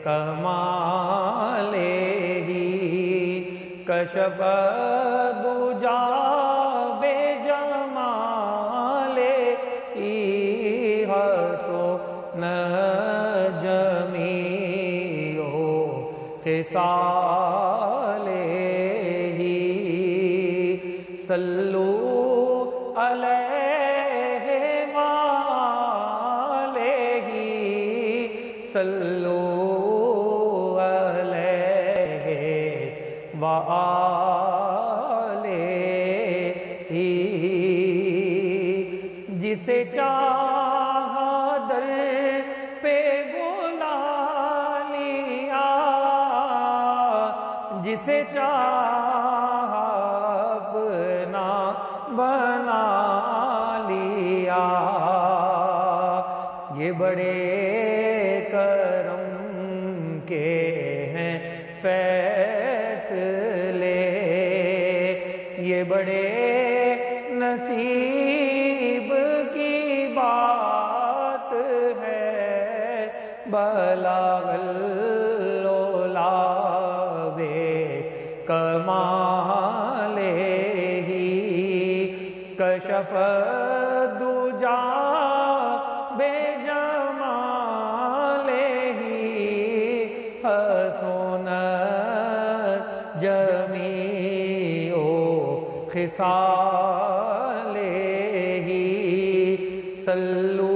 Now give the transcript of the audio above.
کمالہ کشف دجا بے جمالہ حسن جمیع خصالہ صلو علیہ وآلہ صلو علیہ وآلہ جسے چاہا در پہ بلا لیا جسے چاہا اپنا بنا لیا یہ بڑے کرم کے ہیں فیصلے یہ بڑے نصیب کی بات ہے بلاغ العلا بے کمالہ کشف دجا بے جمالہ حسن جمیع خصالہ صلو